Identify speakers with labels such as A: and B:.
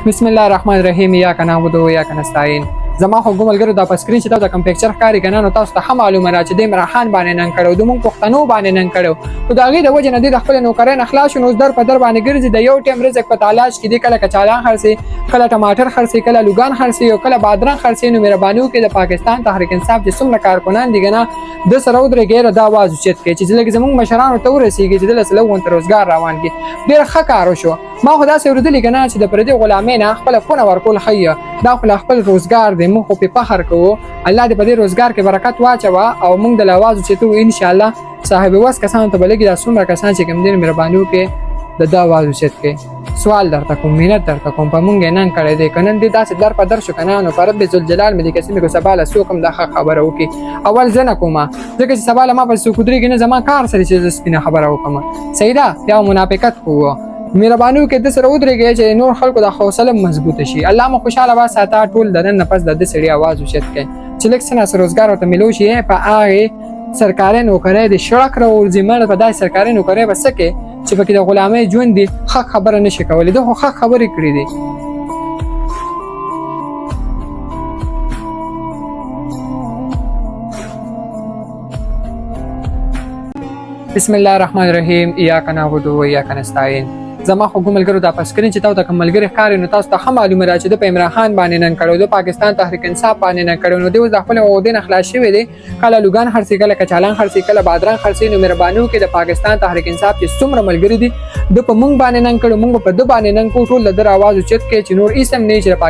A: بسم الله الرحمن الرحیم یا کنا ودو یا کنا استاین زما خو ګملګرو د پسکرین چې تاسو کوم پکچر ښکاری کنه نو تاسو ته معلومه را چې د عمران باندې نن کړو د مونږ پښتنو باندې نن کړو نو دا غي د وجه نه د خپل نوکرین اخلاص نو در په در باندې ګرځي د یو ټیم رزق په تلاش کې د کله کچالان خرسي کله ټماټر خرسي کله لوګان خرسي او کله بادرنګ خرسي نو مهربانو کې د پاکستان تحریک انصاف چې څومره کارکونان دي کنه د سره ودرېږي دا आवाज اوچت کوي چې لکه زمونږ مشرانو ته ورسیږي چې د لسلو تر روزګار روان کی ډیر ښه کار وشو ما خدا سره ورته کنه چې د پردي غلامین خپل فونه ورکول خيه دا خپل روزګار دی مونږ په فخر کوو الله دې په دې روزګار کې برکت واچوا او مونږ د आवाज چې ته ان شاء الله صاحب واس کسان ته بلګي د څومره کسان چې کوم دین مهربانو کې د आवाज وشت کې سوال درته کوم مینت درته کوم په مونږ نن کړی دی کنن دې تاسو در په در شو کنه نو پر رب ذل جلال مې کسې کو سباله سوکم د خبره وکي اول زنه کومه ځکه چې سباله ما په سوکودري کې نه زما کار سره چې سپینه خبره وکم سیدا یا منافقت کوو مهربانو کې د سره ودرېږي چې نور خلکو د حوصله مضبوط شي الله مو خوشاله وا ساته ټول د نن پس د سړي आवाज وشت کې چې لکه څنګه روزګار او تملو شي په هغه سرکاري نوکرۍ د شړک را ورزمن په دای سرکاري نوکرۍ بسکه چې پکې د غلامۍ ژوند دي حق خبره نشي کولای د حق خبرې کړې دي بسم الله الرحمن الرحیم ایاک نعبد و ایاک نستعین زما خو ګملګرو د پسکرین چې تاسو ته ملګری ښکاری نو تاسو ته معلومه را چې د عمران خان باندې نن کړو د پاکستان تحریک انصاف باندې نن کړو نو د خپل عہدې نه خلاص شوی دی کله لوګان خرڅي کله کچالان خرڅي کله بادرنګ خرڅي نو مهربانو کې د پاکستان تحریک انصاف چې څومره ملګری دي د په مونږ باندې نن کړو مونږ په د باندې نن کو ټول د आवाज اوچت کې چې نور اسم نه چې